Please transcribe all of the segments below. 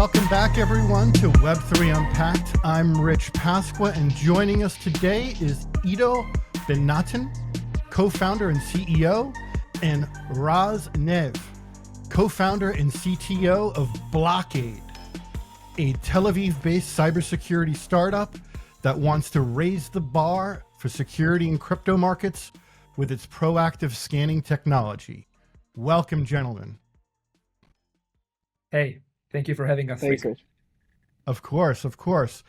Welcome back, everyone, to Web3 Unpacked. I'm Rich Pasqua, and joining us today is Ido Ben-Natan, co-founder and CEO, and Raz Nev, co-founder and CTO of Blockaid, a Tel Aviv-based cybersecurity startup that wants to raise the bar for security in crypto markets with its proactive scanning technology. Welcome, gentlemen. Hey, thank you for having us. Thanks, Rich. Of course, of course.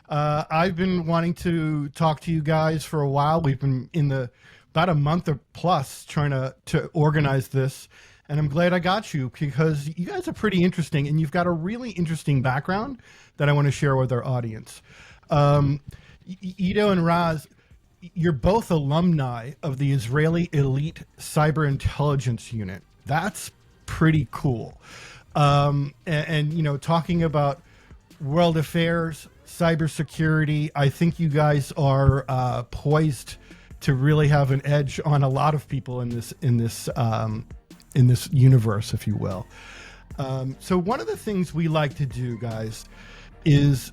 I've been wanting to talk to you guys for a while. We've been in about a month or plus trying to organize this, and I'm glad I got you because you guys are pretty interesting, and you've got a really interesting background that I want to share with our audience. Ido and Raz, you're both alumni of the Israeli elite cyber intelligence unit. That's pretty cool. And you know, talking about world affairs, cybersecurity, I think you guys are poised to really have an edge on a lot of people in this universe, if you will. So one of the things we like to do, guys, is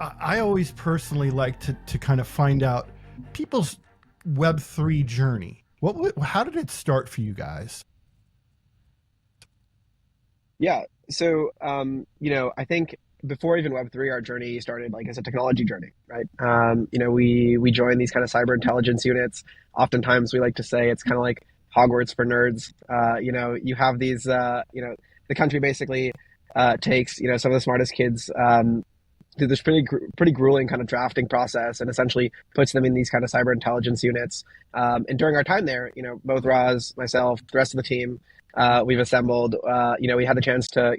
I always personally like to kind of find out people's Web3 journey. How did it start for you guys? Yeah. So, I think before even Web3, our journey started like as a technology journey, right? We joined these kind of cyber intelligence units. Oftentimes we like to say it's kind of like Hogwarts for nerds. You have these, the country basically takes, some of the smartest kids through this pretty grueling kind of drafting process and essentially puts them in these kind of cyber intelligence units. And during our time there, both Raz, myself, the rest of the team, we've assembled, we had the chance to,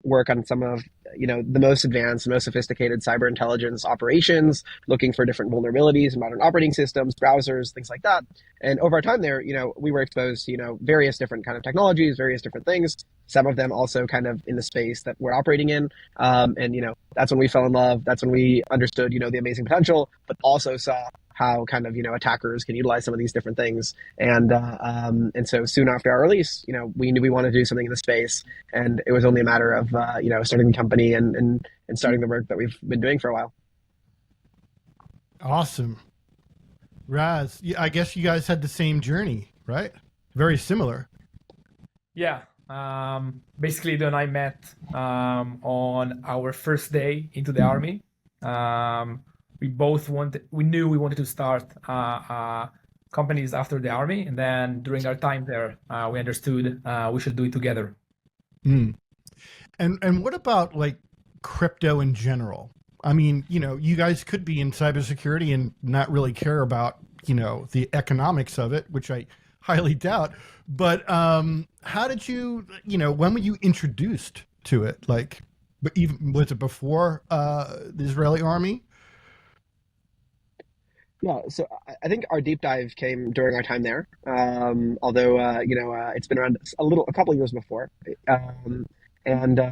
work on some of, the most advanced, most sophisticated cyber intelligence operations, looking for different vulnerabilities in modern operating systems, browsers, things like that. And over our time there, we were exposed to, various different kind of technologies, various different things, some of them also kind of in the space that we're operating in. And, that's when we fell in love. That's when we understood, the amazing potential, but also saw how kind of, attackers can utilize some of these different things. And so soon after our release, we knew we wanted to do something in the space, and it was only a matter of, starting the company and starting the work that we've been doing for a while. Awesome. Raz, I guess you guys had the same journey, right? Very similar. Yeah. Basically, Ido and I met on our first day into the army. We knew we wanted to start companies after the army, and then during our time there, we understood we should do it together. Mm. And what about like crypto in general? I mean, you guys could be in cybersecurity and not really care about, the economics of it, which I highly doubt. But how did you, when were you introduced to it? Like, but even was it before the Israeli army? Yeah, so I think our deep dive came during our time there. Although it's been around a couple of years before, and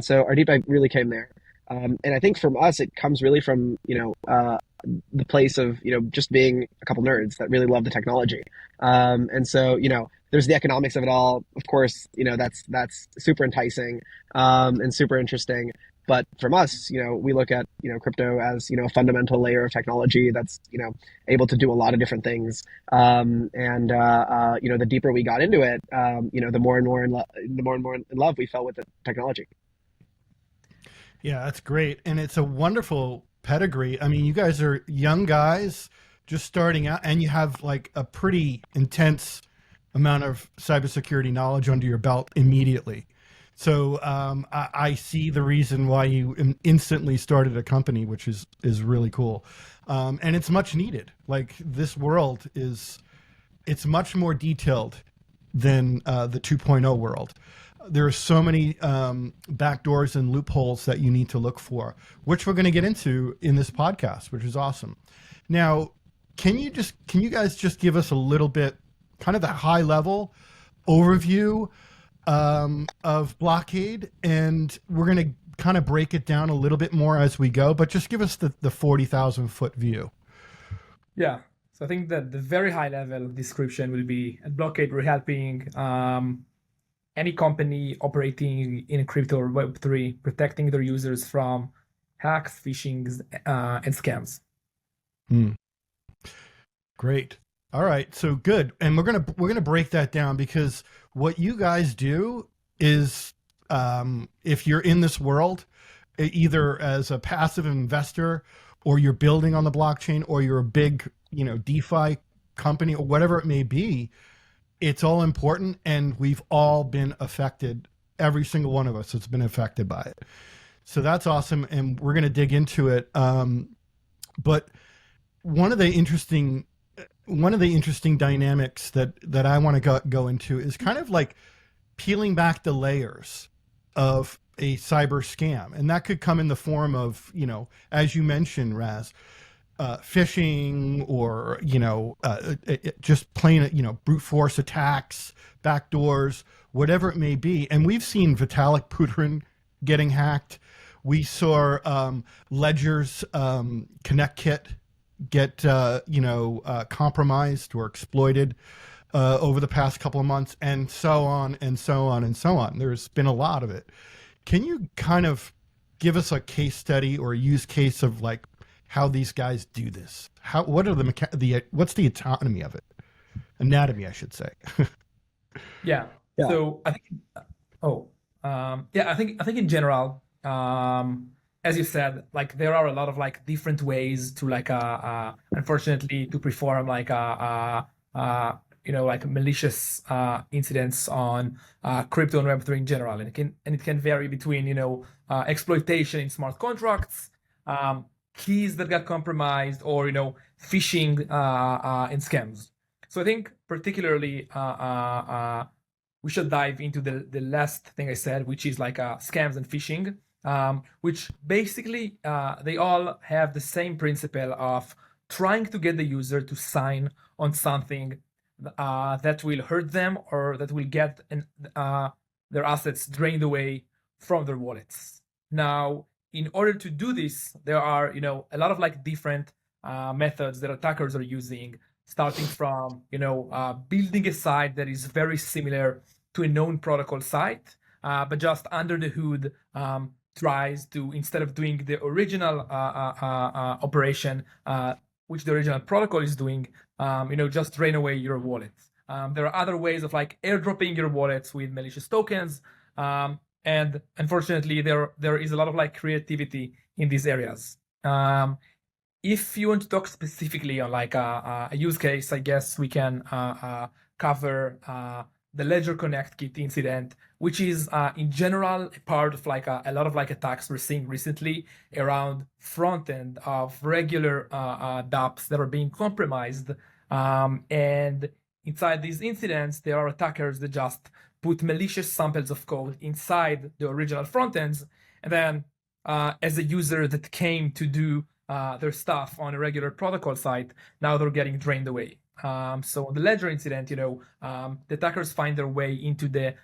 so our deep dive really came there. And I think from us, it comes really from the place of just being a couple nerds that really love the technology. And so there's the economics of it all. Of course, that's super enticing and super interesting. But from us, we look at, crypto as, a fundamental layer of technology that's, able to do a lot of different things. The deeper we got into it, the more and more in love we fell with the technology. Yeah, that's great. And it's a wonderful pedigree. I mean, you guys are young guys just starting out, and you have like a pretty intense amount of cybersecurity knowledge under your belt immediately. So I see the reason why you instantly started a company, which is really cool. And it's much needed. Like, this world it's much more detailed than the 2.0 world. There are so many backdoors and loopholes that you need to look for, which we're going to get into in this podcast, which is awesome. Now, can you guys just give us a little bit, kind of the high level overview of Blockaid, and we're going to kind of break it down a little bit more as we go, but just give us the 40,000 foot view. Yeah. So I think that the very high level description will be at Blockaid, we're helping any company operating in crypto or Web3, protecting their users from hacks, phishings, and scams. Great. All right. So good. And we're gonna break that down, because what you guys do is, if you're in this world, either as a passive investor, or you're building on the blockchain, or you're a big, DeFi company, or whatever it may be, it's all important, and we've all been affected. Every single one of us has been affected by it. So that's awesome, and we're going to dig into it. But one of the interesting dynamics that I want to go into is kind of like peeling back the layers of a cyber scam, and that could come in the form of, as you mentioned, Raz, phishing, or just plain brute force attacks, backdoors, whatever it may be. And we've seen Vitalik Buterin getting hacked. We saw Ledger's Connect Kit get compromised or exploited over the past couple of months, and so on and so on and so on. There's been a lot of it. Can you kind of give us a case study or a use case of like how these guys do this? What's the anatomy of it? Anatomy, I should say. Yeah. So I think, I think in general, as you said, like there are a lot of like different ways to like, unfortunately, to perform like like malicious incidents on crypto and Web3 in general, and it can vary between exploitation in smart contracts, keys that got compromised, or phishing and scams. So I think particularly we should dive into the last thing I said, which is like scams and phishing, which basically they all have the same principle of trying to get the user to sign on something that will hurt them, or that will get their assets drained away from their wallets. Now, in order to do this, there are a lot of like different methods that attackers are using, starting from building a site that is very similar to a known protocol site, but just under the hood tries to, instead of doing the original operation, which the original protocol is doing, just drain away your wallets. There are other ways of like airdropping your wallets with malicious tokens, and unfortunately, there is a lot of like creativity in these areas. If you want to talk specifically on like a use case, I guess we can cover the Ledger Connect Kit incident, which is in general a part of like a lot of like attacks we're seeing recently around front end of regular dApps that are being compromised. And inside these incidents, there are attackers that just put malicious samples of code inside the original front ends, and then as a user that came to do their stuff on a regular protocol site, now they're getting drained away. So the Ledger incident, the attackers find their way into the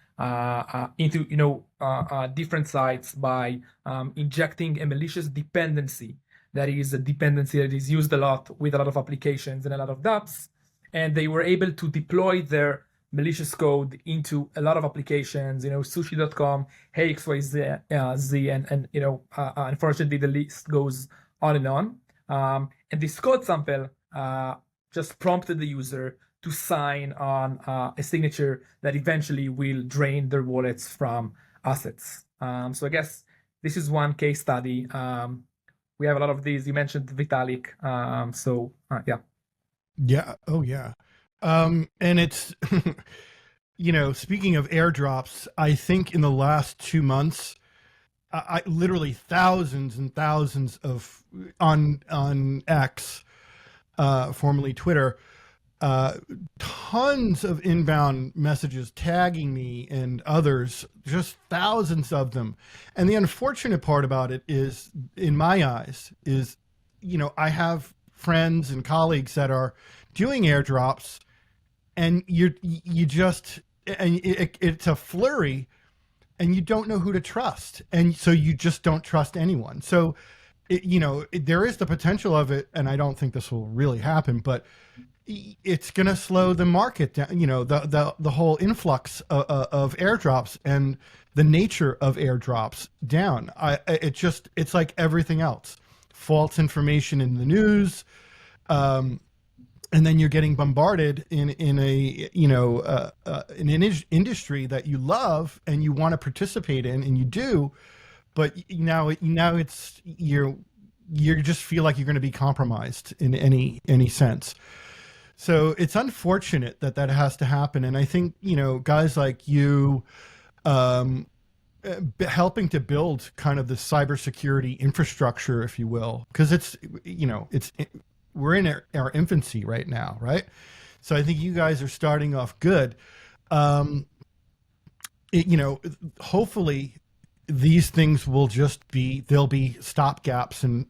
different sites by injecting a malicious dependency. That is a dependency that is used a lot with a lot of applications and a lot of dApps, and they were able to deploy their malicious code into a lot of applications, sushi.com, hey XYZ, and unfortunately the list goes on and on. And this code sample just prompted the user to sign on a signature that eventually will drain their wallets from assets. So I guess this is one case study. We have a lot of these. You mentioned Vitalik. Yeah. Yeah. Oh, yeah. And it's, speaking of airdrops, I think in the last 2 months, I literally thousands and thousands of on X, formerly Twitter, tons of inbound messages tagging me and others, just thousands of them. And the unfortunate part about it is, in my eyes, is, I have friends and colleagues that are doing airdrops, and it's a flurry, and you don't know who to trust, and so you just don't trust anyone. So there is the potential of it, and I don't think this will really happen, but it's going to slow the market down. The whole influx of airdrops and the nature of airdrops down. It's like everything else, false information in the news, and then you're getting bombarded in an industry that you love and you want to participate in, and you do, but now it's you just feel like you're going to be compromised in any sense. So it's unfortunate that has to happen. And I think, guys like you, helping to build kind of the cybersecurity infrastructure, if you will, because we're in our infancy right now, right? So I think you guys are starting off good. Hopefully these things will there'll be stopgaps, and,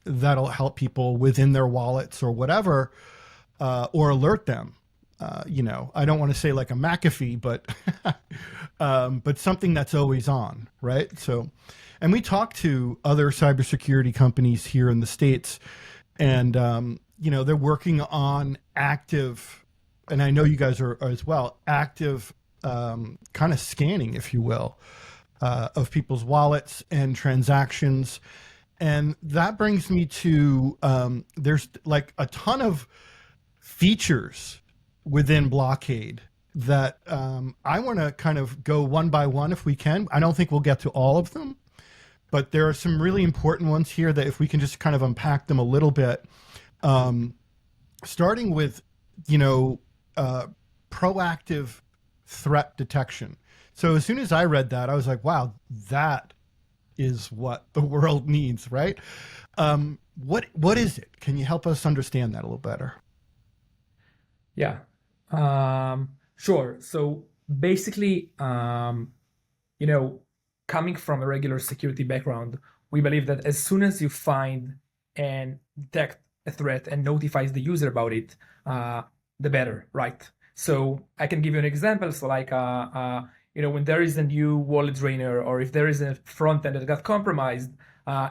that'll help people within their wallets or whatever, or alert them. I don't want to say like a McAfee, but something that's always on, right? So, and we talk to other cybersecurity companies here in the States, and they're working on active, and I know you guys are as well, active kind of scanning, if you will, of people's wallets and transactions. And that brings me to, there's like a ton of features within Blockaid that I want to kind of go one by one if we can. I don't think we'll get to all of them, but there are some really important ones here that if we can just kind of unpack them a little bit, starting with, proactive threat detection. So as soon as I read that, I was like, wow, that is what the world needs, right? What is it? Can you help us understand that a little better? Yeah, sure. So basically, coming from a regular security background, we believe that as soon as you find and detect a threat and notifies the user about it, the better, right? So I can give you an example. So like, when there is a new wallet drainer, or if there is a front end that got compromised,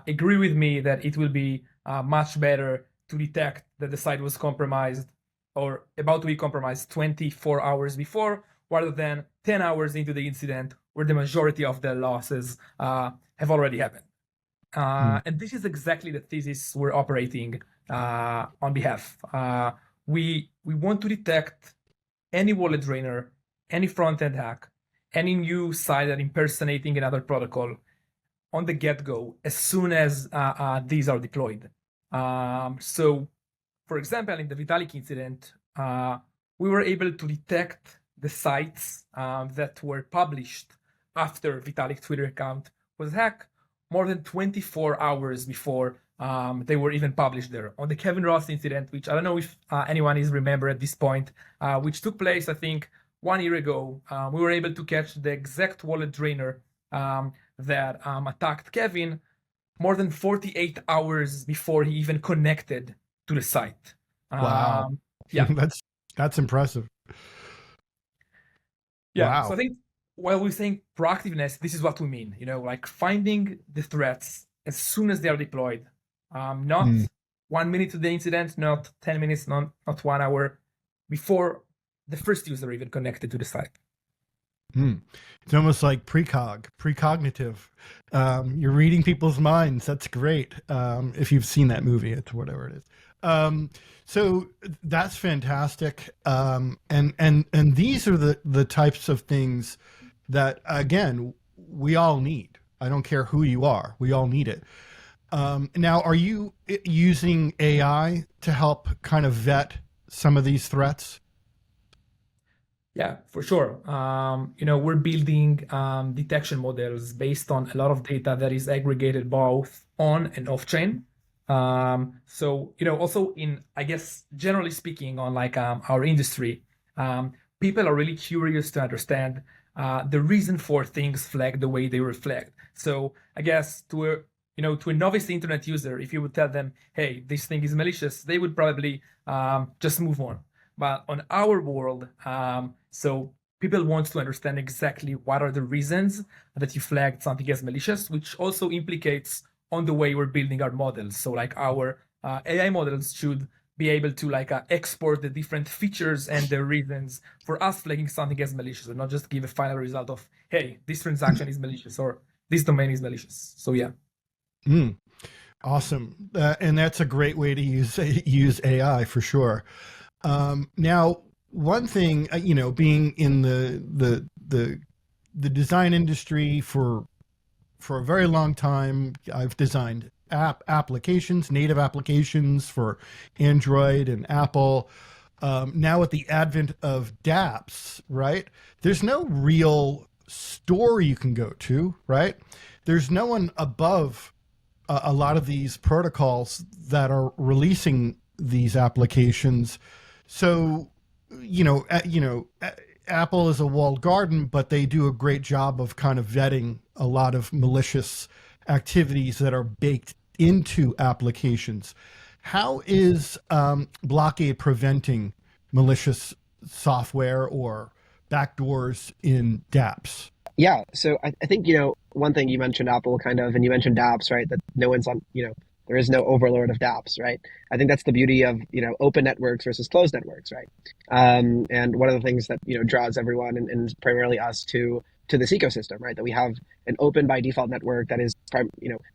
agree with me that it will be much better to detect that the site was compromised or about to be compromised 24 hours before, rather than 10 hours into the incident where the majority of the losses have already happened. And this is exactly the thesis we're operating on behalf. We want to detect any wallet drainer, any front-end hack, any new site that impersonating another protocol on the get-go as soon as these are deployed. So, for example, in the Vitalik incident, we were able to detect the sites that were published after Vitalik's Twitter account was hacked more than 24 hours before they were even published there. On the Kevin Ross incident, which I don't know if anyone is remember at this point, which took place, I think, 1 year ago, we were able to catch the exact wallet drainer that attacked Kevin more than 48 hours before he even connected to the site. Wow. Yeah. That's impressive. Yeah. Wow. So I think while we're saying proactiveness, this is what we mean, like finding the threats as soon as they are deployed, not 1 minute to the incident, not 10 minutes, not 1 hour before the first user even connected to the site. It's almost like precognitive. You're reading people's minds. That's great. If you've seen that movie, it's whatever it is. So that's fantastic. And these are the types of things that, again, we all need. I don't care who you are. We all need it. Now, are you using AI to help kind of vet some of these threats? Yeah, for sure. We're building detection models based on a lot of data that is aggregated both on and off chain. So, also I guess, generally speaking, on like our industry, people are really curious to understand the reason for things flagged the way they were flagged. So I guess to a novice internet user, if you would tell them, hey, this thing is malicious, they would probably just move on. But on our world, so people want to understand exactly what are the reasons that you flagged something as malicious, which also implicates on the way we're building our models. So like our AI models should be able to like export the different features and the reasons for us flagging something as malicious, and not just give a final result of, hey, this transaction is malicious or this domain is malicious. So yeah. Awesome. And that's a great way to use AI for sure. Now, one thing, being in the design industry for a very long time, I've designed applications, native applications for Android and Apple. Now with the advent of dApps, right? There's no real store you can go to, right? There's no one above a lot of these protocols that are releasing these applications. So, Apple is a walled garden, but they do a great job of kind of vetting a lot of malicious activities that are baked into applications. How is Blockaid preventing malicious software or backdoors in dApps? Yeah, so I think, one thing you mentioned Apple kind of, and you mentioned dApps, right? That no one's on, there is no overlord of dApps, right? I think that's the beauty of, open networks versus closed networks, right? And one of the things that, draws everyone and primarily us to this ecosystem, right? That we have an open by default network that is,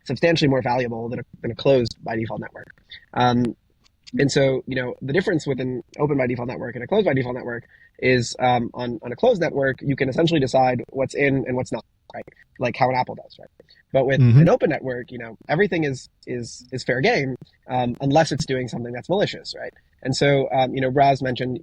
substantially more valuable than a closed by default network. And so, the difference with an open by default network and a closed by default network is on a closed network, you can essentially decide what's in and what's not, right? Like how an Apple does, right? But with an open network, everything is fair game, unless it's doing something that's malicious, right? And so, Raz mentioned,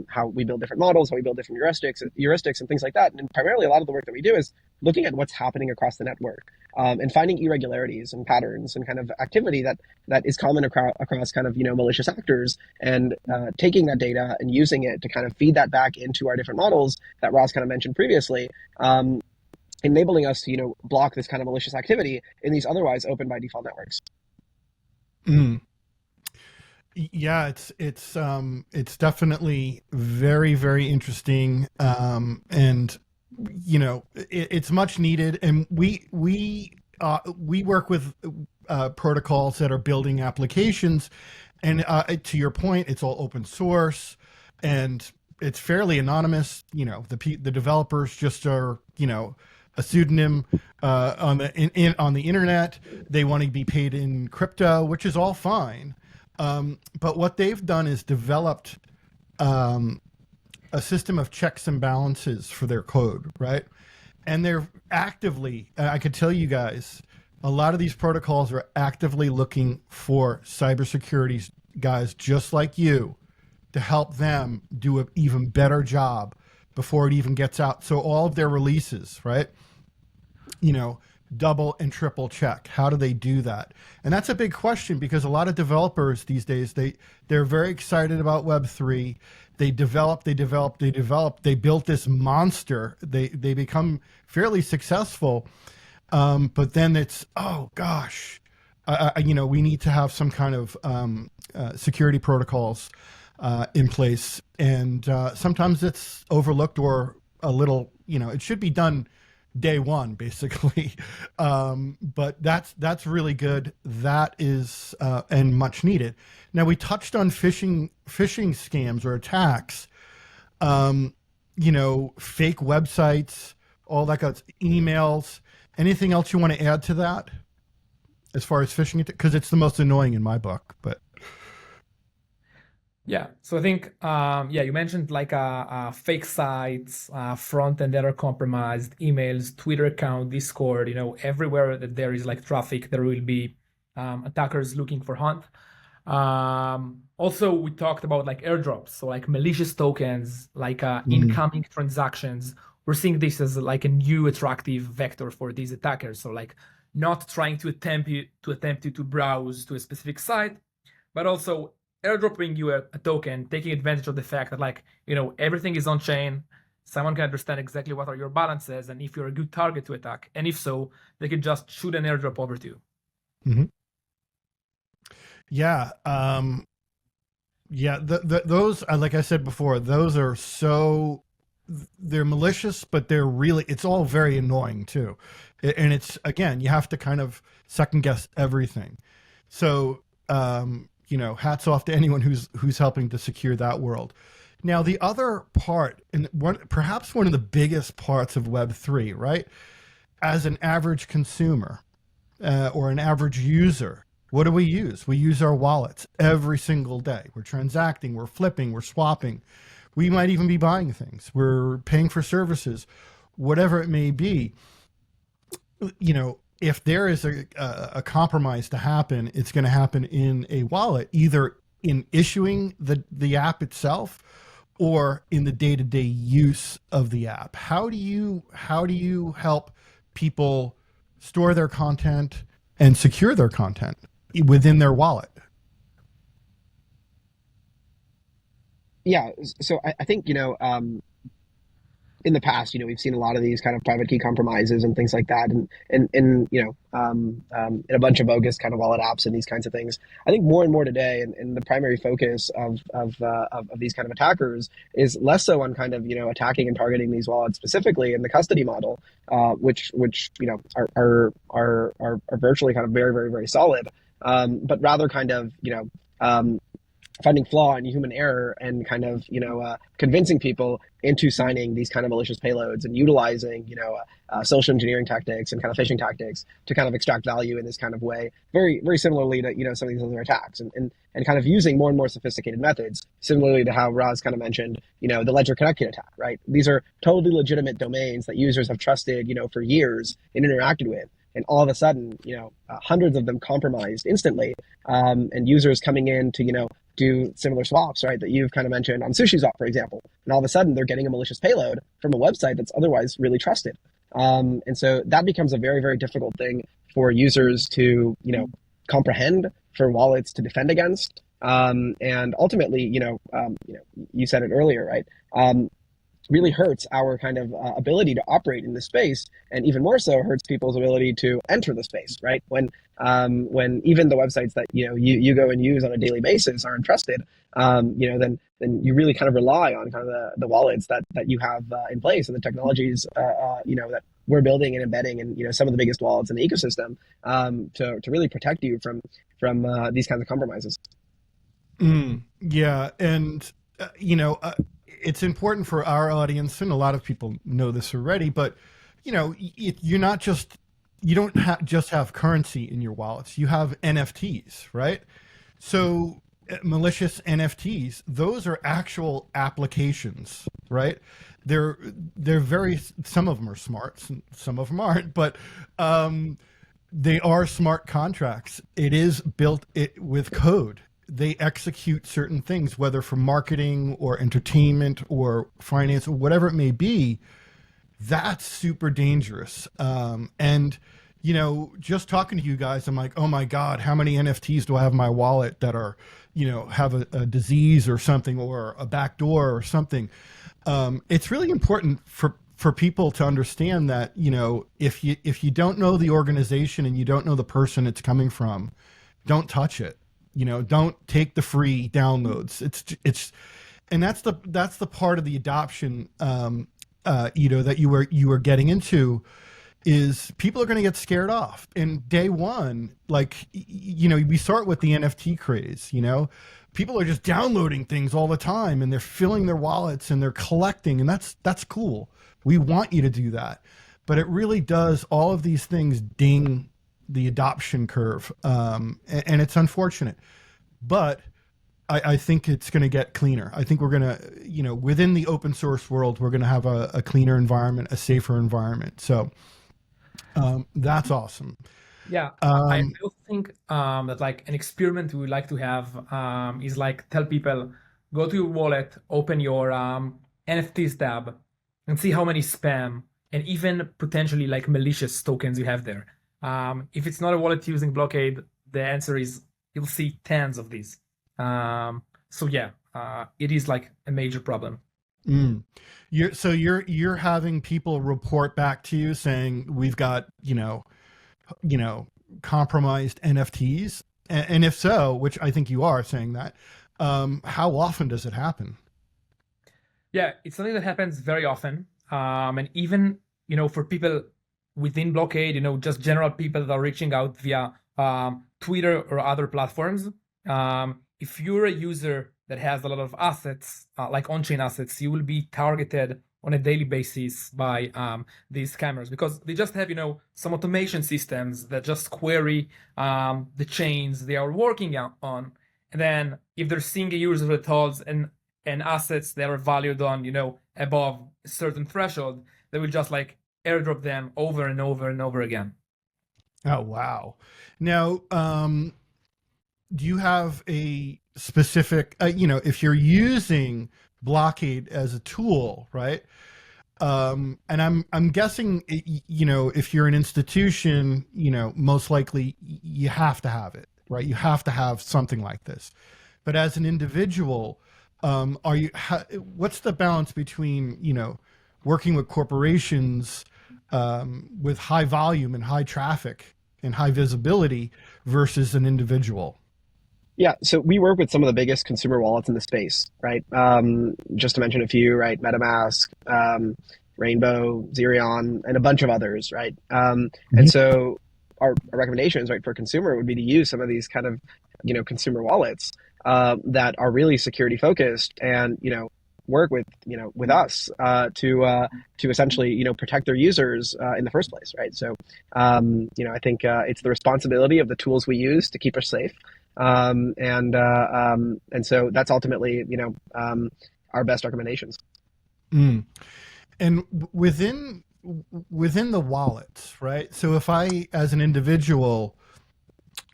how we build different models, how we build different heuristics and things like that. And primarily a lot of the work that we do is looking at what's happening across the network, and finding irregularities and patterns and kind of activity that is common across kind of, malicious actors, and taking that data and using it to kind of feed that back into our different models that Raz kind of mentioned previously, enabling us to, block this kind of malicious activity in these otherwise open by default networks. Yeah, it's definitely very, very interesting. And it's much needed. And we work with protocols that are building applications, and to your point, it's all open source and it's fairly anonymous. The developers just are, a pseudonym on the internet. They want to be paid in crypto, which is all fine. But what they've done is developed a system of checks and balances for their code, right? And they're actively, I could tell you guys, a lot of these protocols are actively looking for cybersecurity guys just like you to help them do an even better job before it even gets out. So all of their releases, right? Double and triple check. How do they do that? And that's a big question, because a lot of developers these days, they're very excited about Web3. They built this monster. They become fairly successful. But then it's, oh gosh, we need to have some kind of security protocols in place. And sometimes it's overlooked or a little, it should be done day one, basically. But that's really good. That is and much needed. Now, we touched on phishing scams or attacks, fake websites, all that kind of emails. Anything else you want to add to that as far as phishing? Because it's the most annoying in my book, but. Yeah, so I think, you mentioned like fake sites, front end that are compromised, emails, Twitter account, Discord, everywhere that there is like traffic, there will be attackers looking for hunt. Also, we talked about like airdrops, so like malicious tokens, like incoming transactions. We're seeing this as like a new attractive vector for these attackers. So like not trying to attempt to browse to a specific site, but also airdropping you a token, taking advantage of the fact that like, everything is on chain. Someone can understand exactly what are your balances and if you're a good target to attack. And if so, they can just shoot an airdrop over to you. Mm-hmm. Yeah. Those, like I said before, those are they're malicious, but it's all very annoying too. And it's, again, you have to kind of second guess everything. So, hats off to anyone who's helping to secure that world. Now, the other part, and perhaps one of the biggest parts of Web3, right? As an average consumer or an average user, what do we use? We use our wallets every single day. We're transacting, we're flipping, we're swapping. We might even be buying things. We're paying for services, whatever it may be. If there is a compromise to happen, it's going to happen in a wallet, either in issuing the app itself or in the day-to-day use of the app. How do you help people store their content and secure their content within their wallet? Yeah, so I think, in the past, we've seen a lot of these kind of private key compromises and things like that, and in a bunch of bogus kind of wallet apps and these kinds of things. I think more and more today, and the primary focus of these kind of attackers is less so on kind of attacking and targeting these wallets specifically in the custody model, which are virtually kind of very, very, very solid, but rather kind of finding flaw and human error and kind of convincing people into signing these kind of malicious payloads and utilizing social engineering tactics and kind of phishing tactics to kind of extract value in this kind of way, very, very similarly to some of these other attacks, and kind of using more and more sophisticated methods, similarly to how Raz kind of mentioned the Ledger Connected attack, right? These are totally legitimate domains that users have trusted for years and interacted with, and all of a sudden hundreds of them compromised instantly, and users coming in to do similar swaps, right, that you've kind of mentioned on SushiSwap, for example. And all of a sudden, they're getting a malicious payload from a website that's otherwise really trusted. And so that becomes a very, very difficult thing for users to, comprehend, for wallets to defend against. And ultimately, you said it earlier, right? Really hurts our kind of ability to operate in this space, and even more so hurts people's ability to enter the space, right? When even the websites that you go and use on a daily basis aren't trusted, then you really kind of rely on kind of the wallets that you have in place, and the technologies that we're building and embedding in some of the biggest wallets in the ecosystem, to really protect you from these kinds of compromises. Yeah, and it's important for our audience, and a lot of people know this already, but you're not just, you don't just have currency in your wallets, you have NFTs, right? So malicious NFTs, those are actual applications, right? They're very, some of them are smart, some of them aren't, but they are smart contracts. It is built with code. They execute certain things, whether for marketing or entertainment or finance or whatever it may be. That's super dangerous. And just talking to you guys, I'm like, oh my God, how many NFTs do I have in my wallet that are, have a disease or something, or a backdoor or something? It's really important for people to understand that, if you don't know the organization and you don't know the person it's coming from, don't touch it. Don't take the free downloads. And that's the part of the adoption, Ido, that you were getting into, is people are going to get scared off. And day one, we start with the NFT craze, people are just downloading things all the time, and they're filling their wallets and they're collecting, and that's cool. We want you to do that. But it really does, all of these things ding the adoption curve, and it's unfortunate, but I think it's going to get cleaner. I think we're going to, within the open source world, we're going to have a cleaner environment, a safer environment. So that's awesome. Yeah, I also think that an experiment we would like to have is tell people, go to your wallet, open your NFTs tab, and see how many spam and even potentially malicious tokens you have there. If it's not a wallet using Blockaid, the answer is you'll see tens of these. So yeah, it is a major problem. You're having people report back to you saying we've got compromised NFTs, and if so, which I think you are saying that, how often does it happen? Yeah, it's something that happens very often, and even for people within Blockaid, just general people that are reaching out via Twitter or other platforms. If you're a user that has a lot of assets, like on-chain assets, you will be targeted on a daily basis by these scammers, because they just have, some automation systems that just query the chains they are working on. And then if they're seeing a user that holds and assets that are valued on, above a certain threshold, they will just like airdrop them over and over and over again. Oh, wow. Now, do you have a specific, if you're using Blockaid as a tool, right? And I'm guessing, if you're an institution, most likely you have to have it, right? You have to have something like this. But as an individual, what's the balance between, working with corporations with high volume and high traffic and high visibility versus an individual? Yeah, so we work with some of the biggest consumer wallets in the space, right? Just to mention a few, right? MetaMask, Rainbow, Zerion, and a bunch of others, right? And so our recommendations, right, for a consumer would be to use some of these kind of, consumer wallets that are really security focused and, work with, with us to essentially, protect their users in the first place, right? So, I think it's the responsibility of the tools we use to keep us safe. And so that's ultimately, our best recommendations. Mm. And within the wallets, right? So if I, as an individual,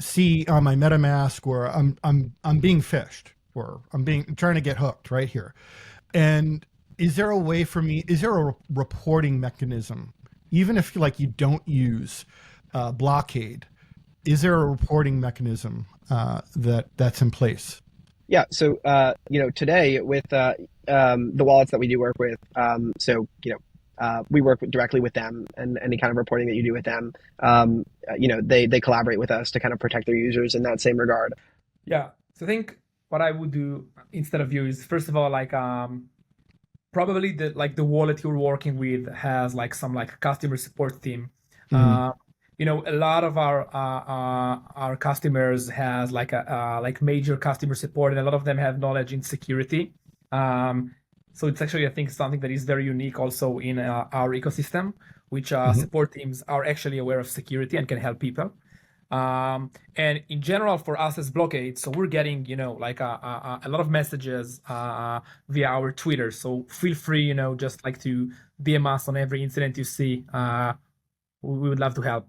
see on my MetaMask or I'm being phished or trying to get hooked right here, and is there a way for me? Is there a reporting mechanism, even if you don't use Blockaid? Is there a reporting mechanism that's in place? Yeah. So, today with the wallets that we do work with, we work directly with them, and any kind of reporting that you do with them, they collaborate with us to kind of protect their users in that same regard. Yeah. So I think what I would do instead of you is, first of all, probably the wallet you're working with has some customer support team. Mm-hmm. A lot of our customers has major customer support, and a lot of them have knowledge in security. So it's actually, I think, something that is very unique also in our ecosystem, which support teams are actually aware of security and can help people. And in general, for us as Blockaid, so we're getting, a lot of messages via our Twitter. So feel free, just to DM us on every incident you see. We would love to help.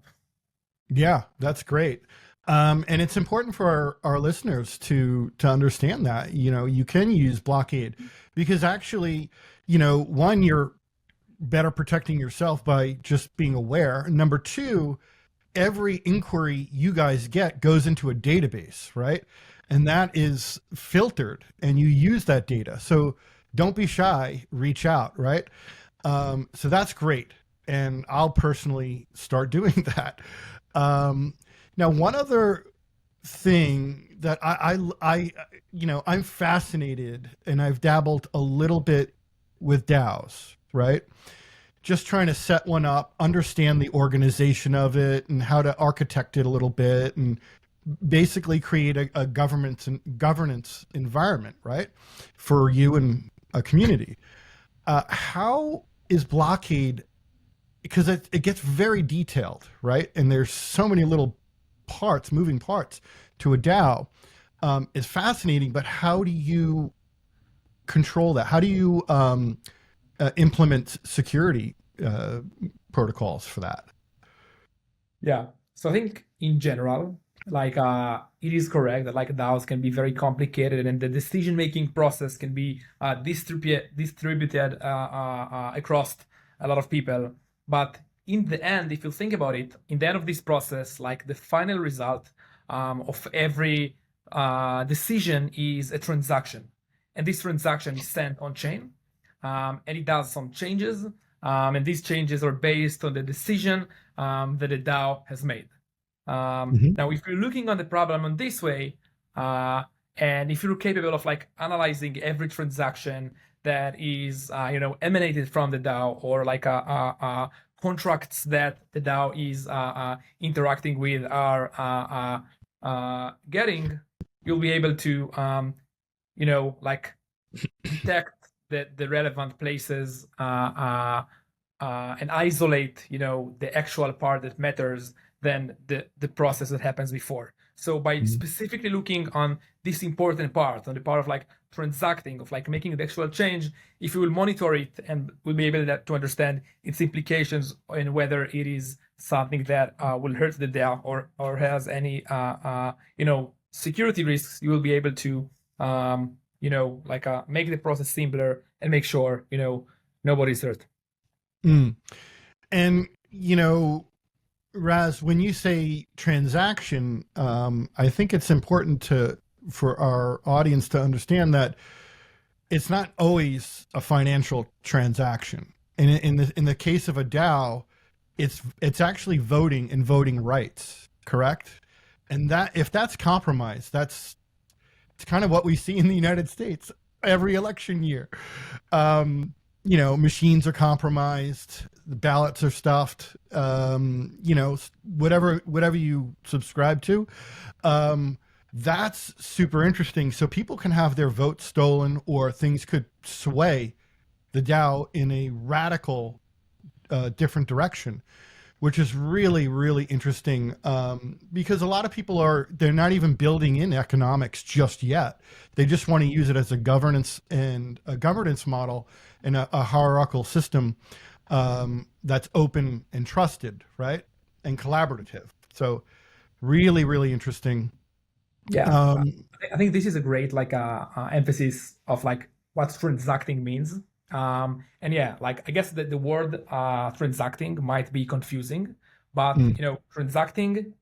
Yeah, that's great. And it's important for our listeners to understand that, you can use Blockaid because actually, one, you're better protecting yourself by just being aware. Number two, every inquiry you guys get goes into a database, right? And that is filtered and you use that data. So don't be shy, reach out, right? So that's great. And I'll personally start doing that. Now, one other thing that I'm fascinated, and I've dabbled a little bit with DAOs, right? Just trying to set one up, understand the organization of it and how to architect it a little bit and basically create a governance environment, right? For you and a community. How is Blockaid, because it gets very detailed, right? And there's so many little moving parts to a DAO, is fascinating, but how do you control that? How do you implement security protocols for that? Yeah. So I think in general, it is correct that DAOs can be very complicated and the decision-making process can be distributed across a lot of people. But in the end, if you think about it, in the end of this process, the final result of every decision is a transaction. And this transaction is sent on chain, and it does some changes. And these changes are based on the decision that the DAO has made. Now, if you're looking on the problem in this way, and if you're capable of analyzing every transaction that is emanated from the DAO, or contracts that the DAO is interacting with are getting, you'll be able to like detect the relevant places and isolate the actual part that matters than the process that happens before. So by specifically looking on this important part, on the part of like transacting, of like making the actual change, if you will monitor it and will be able to understand its implications and whether it is something that will hurt the DAO or has any security risks, you will be able to make the process simpler and make sure nobody's hurt. And Raz, when you say transaction, I think it's important for our audience to understand that it's not always a financial transaction. And in the case of a DAO, it's actually voting and voting rights, correct? And that if that's compromised, it's kind of what we see in the United States every election year. Machines are compromised, the ballots are stuffed, whatever you subscribe to. That's super interesting. So people can have their vote stolen, or things could sway the DAO in a radical, different direction, which is really, really interesting, because a lot of people they're not even building in economics just yet. They just want to use it as a governance model and a hierarchical system that's open and trusted, right? And collaborative. So really, really interesting. Yeah, I think this is a great emphasis of like what transacting means. And yeah, like I guess that the word transacting might be confusing, but transacting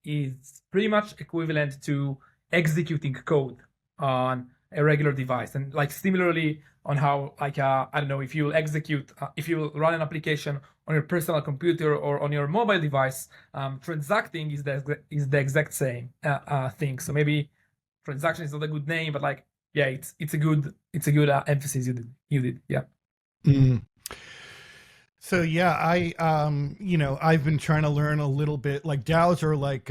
is pretty much equivalent to executing code on a regular device. And like similarly on how I don't know, if you run an application on your personal computer or on your mobile device, transacting is the exact same thing. So maybe transaction is not a good name, but like, yeah, it's a good emphasis you did. Yeah. So yeah, I've been trying to learn a little bit. Like DAOs are like,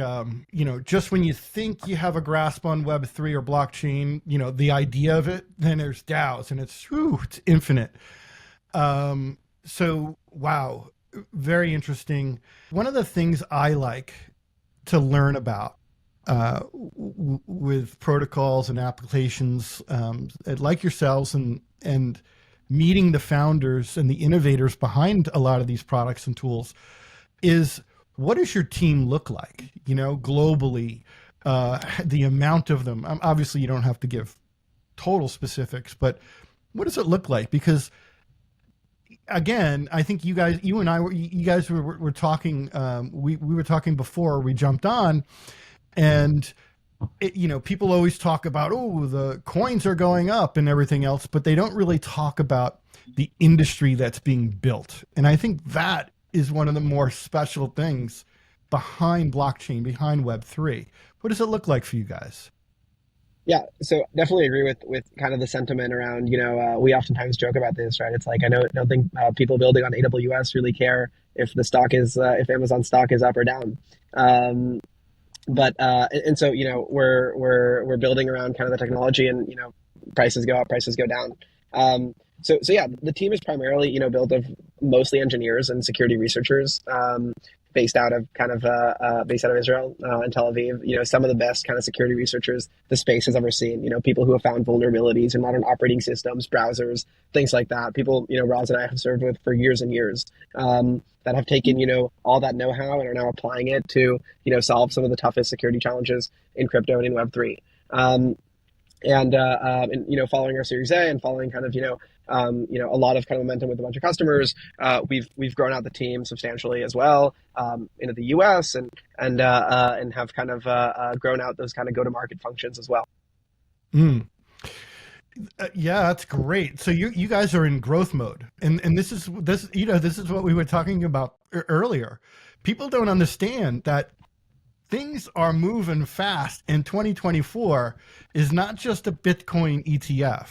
just when you think you have a grasp on Web3 or blockchain, the idea of it, then there's DAOs, and it's infinite. So wow, very interesting. One of the things I like to learn about with protocols and applications, like yourselves, and meeting the founders and the innovators behind a lot of these products and tools, is what does your team look like, globally, the amount of them. Obviously you don't have to give total specifics, but what does it look like? Because again, I think you guys were talking, we were talking before we jumped on, and people always talk about, the coins are going up and everything else, but they don't really talk about the industry that's being built. And I think that is one of the more special things behind blockchain, behind Web3. What does it look like for you guys? Yeah, so definitely agree with kind of the sentiment around, we oftentimes joke about this, right? It's like, I don't think people building on AWS really care if the stock is, if Amazon stock is up or down. But so we're building around kind of the technology, and prices go up, prices go down. So yeah, the team is primarily built of mostly engineers and security researchers, based out of Israel and Tel Aviv. Some of the best kind of security researchers the space has ever seen. People who have found vulnerabilities in modern operating systems, browsers, things like that. People Raz and I have served with for years and years. That have taken, all that know-how and are now applying it to, solve some of the toughest security challenges in crypto and in Web3. And following our Series A and following kind of, a lot of kind of momentum with a bunch of customers, we've grown out the team substantially as well, into the US and have kind of grown out those kind of go-to-market functions as well. Yeah, that's great. So you guys are in growth mode, and this is what we were talking about earlier. People don't understand that things are moving fast, and 2024 is not just a Bitcoin ETF.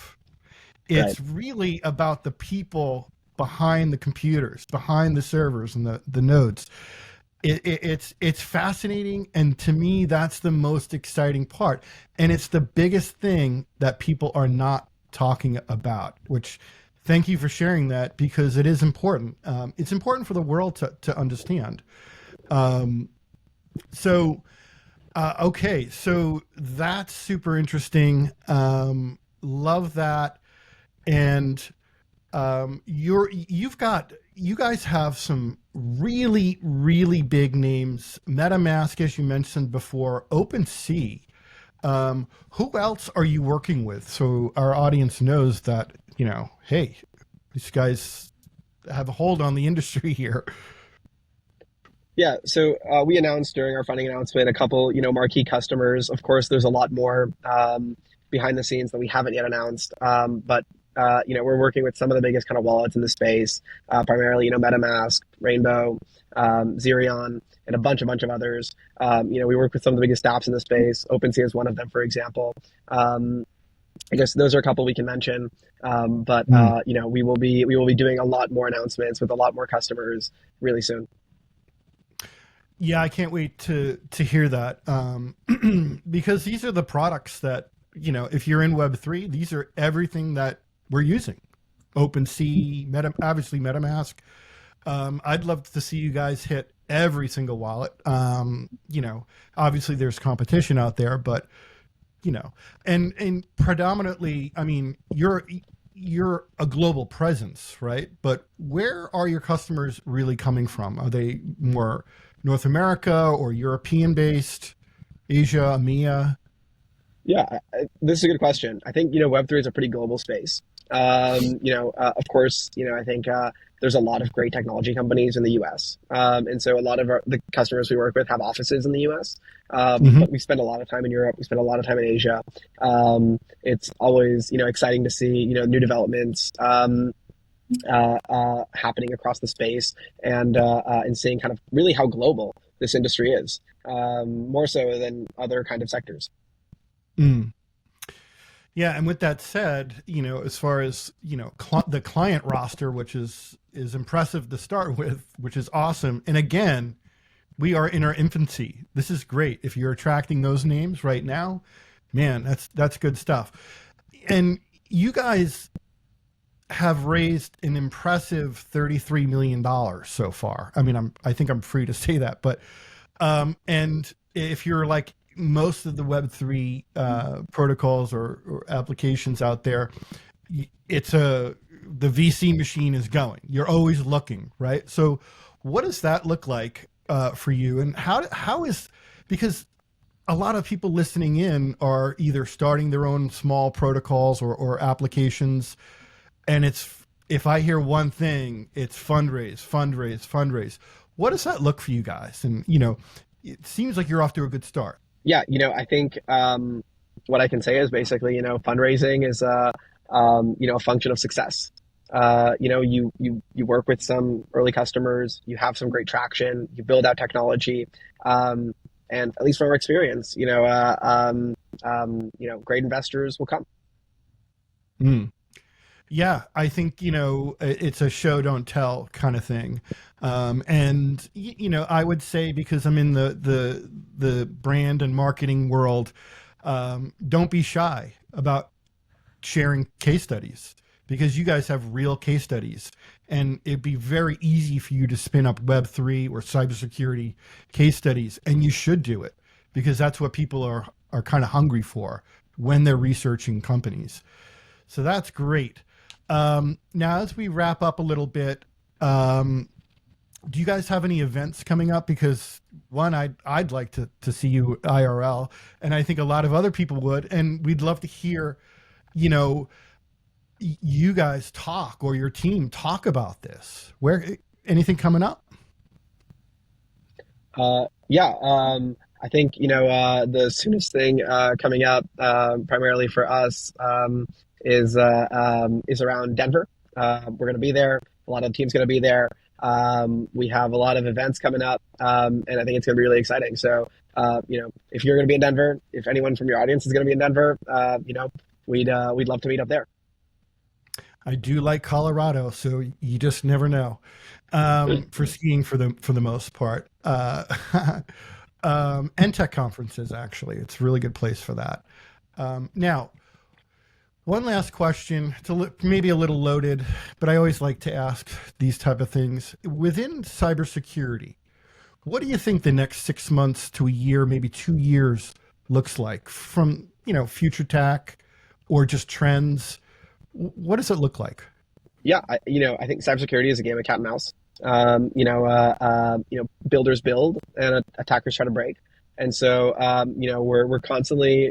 It's really about the people behind the computers, behind the servers and the nodes. It's fascinating, and to me, that's the most exciting part, and it's the biggest thing that people are not talking about. Which, thank you for sharing that, because it is important. It's important for the world to understand. Okay, so that's super interesting. Love that, and you guys have some really, really big names. MetaMask, as you mentioned before, OpenSea. Who else are you working with? So our audience knows that, hey, these guys have a hold on the industry here. Yeah, so we announced during our funding announcement a couple, marquee customers. Of course, there's a lot more behind the scenes that we haven't yet announced. But we're working with some of the biggest kind of wallets in the space, primarily, MetaMask, Rainbow, Zerion, and a bunch of others. We work with some of the biggest dApps in the space. OpenSea is one of them, for example. I guess those are a couple we can mention. But we will be doing a lot more announcements with a lot more customers really soon. Yeah, I can't wait to hear that, because these are the products that, if you're in Web3, these are everything that we're using. OpenSea, obviously MetaMask. I'd love to see you guys hit every single wallet. Obviously there's competition out there, but, and predominantly, I mean, you're a global presence, right? But where are your customers really coming from? Are they more North America or European based, Asia, EMEA? Yeah, this is a good question. I think, Web3 is a pretty global space. Of course, I think there's a lot of great technology companies in the US. And so a lot of the customers we work with have offices in the US. But we spend a lot of time in Europe. We spend a lot of time in Asia. It's always, exciting to see, new developments happening across the space, and seeing kind of really how global this industry is, more so than other kind of sectors. Yeah, and with that said, as far as the client roster, which is impressive to start with, which is awesome. And again, we are in our infancy. This is great. If you're attracting those names right now, man, that's good stuff. And you guys have raised an impressive $33 million so far. I mean, I think I'm free to say that, but and if you're like most of the Web3 protocols or applications out there, the VC machine is going. You're always looking, right? So what does that look like for you? And how is, because a lot of people listening in are either starting their own small protocols or applications, and if I hear one thing, it's fundraise. What does that look for you guys? And, it seems like you're off to a good start. Yeah, I think what I can say is basically, fundraising is a function of success. You work with some early customers, you have some great traction, you build out technology, and at least from our experience, great investors will come. Yeah, I think, it's a show, don't tell kind of thing. And, I would say, because I'm in the brand and marketing world, don't be shy about sharing case studies, because you guys have real case studies, and it'd be very easy for you to spin up Web3 or cybersecurity case studies, and you should do it, because that's what people are kind of hungry for when they're researching companies. So that's great. Now, as we wrap up a little bit, do you guys have any events coming up? Because one, I'd like to see you IRL, and I think a lot of other people would, and we'd love to hear, you guys talk, or your team talk about this. Anything coming up? I think, the soonest thing coming up, primarily for us, is around Denver. We're going to be there. A lot of the team's going to be there. We have a lot of events coming up, and I think it's going to be really exciting. So, if you're going to be in Denver, if anyone from your audience is going to be in Denver, we'd love to meet up there. I do like Colorado, so you just never know. For skiing for the most part, and tech conferences. Actually, it's a really good place for that. Now, one last question. It's maybe a little loaded, but I always like to ask these type of things. Within cybersecurity, what do you think the next 6 months to a year, maybe 2 years, looks like from future tech or just trends? What does it look like? Yeah, I think cybersecurity is a game of cat and mouse. Builders build and attackers try to break, and so we're constantly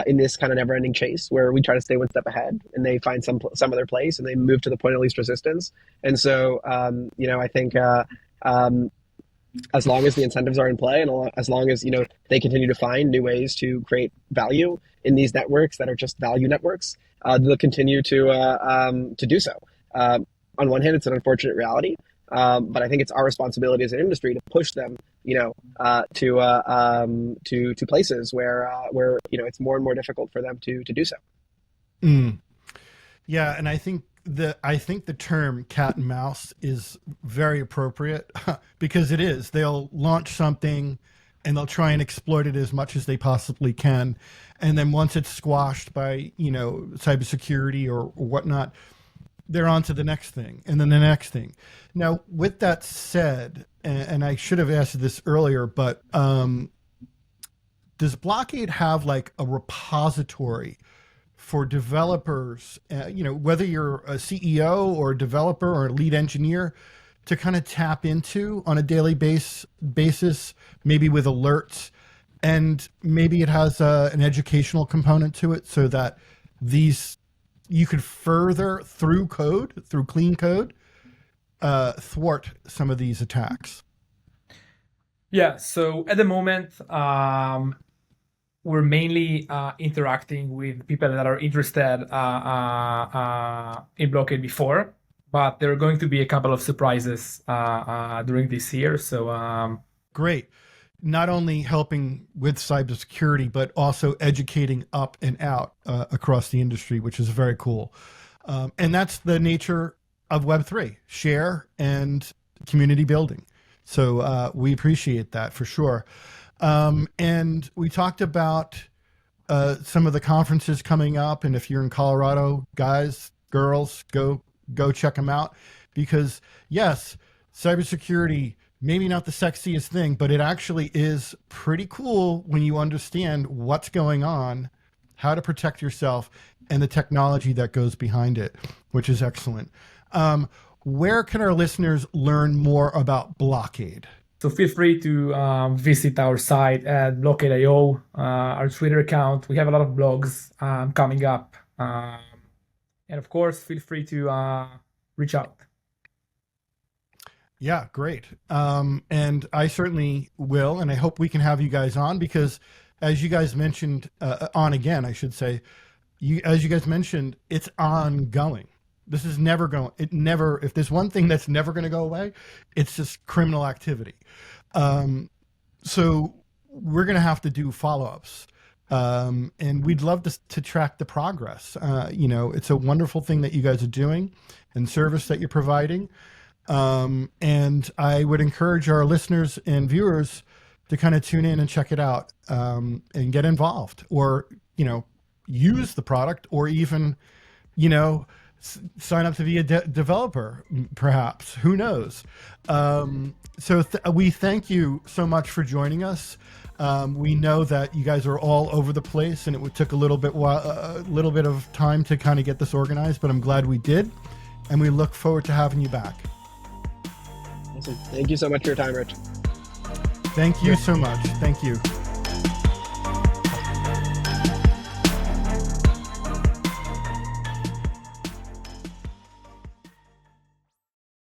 in this kind of never-ending chase where we try to stay one step ahead, and they find some other place, and they move to the point of least resistance. And so I think as long as the incentives are in play, and as long as they continue to find new ways to create value in these networks that are just value networks, they'll continue to do so. On one hand, it's an unfortunate reality, but I think it's our responsibility as an industry to push them, to places where it's more and more difficult for them to do so. Yeah, and I think the term cat and mouse is very appropriate because it is. They'll launch something and they'll try and exploit it as much as they possibly can, and then once it's squashed by cybersecurity or whatnot, they're on to the next thing, and then the next thing. Now, with that said, and I should have asked this earlier, but does Blockaid have like a repository for developers, whether you're a CEO or a developer or a lead engineer, to kind of tap into on a daily basis, maybe with alerts, and maybe it has an educational component to it so that you could further, through clean code, thwart some of these attacks? Yeah, so at the moment, we're mainly interacting with people that are interested in Blockaid before, but there are going to be a couple of surprises during this year. So great. Not only helping with cybersecurity, but also educating up and out across the industry, which is very cool. And that's the nature of Web3, share and community building. So we appreciate that for sure. And we talked about some of the conferences coming up. And if you're in Colorado, guys, girls, go check them out, because yes, cybersecurity, maybe not the sexiest thing, but it actually is pretty cool when you understand what's going on, how to protect yourself, and the technology that goes behind it, which is excellent. Where can our listeners learn more about Blockaid? So feel free to visit our site at Blockaid.io, our Twitter account. We have a lot of blogs coming up. And of course, feel free to reach out. Yeah, great. And I certainly will, and I hope we can have you guys on, because as you guys mentioned, on again, I should say, as you guys mentioned, it's ongoing. This is never going, if there's one thing that's never going to go away, it's just criminal activity. So we're going to have to do follow-ups. And we'd love to track the progress. It's a wonderful thing that you guys are doing and service that you're providing. And I would encourage our listeners and viewers to kind of tune in and check it out, and get involved, or, use the product, or even, sign up to be a developer, perhaps. Who knows? So we thank you so much for joining us. We know that you guys are all over the place, and it took a little bit of time to kind of get this organized, but I'm glad we did, and we look forward to having you back. Awesome. Thank you so much for your time, Rich. Thank you so much. Thank you.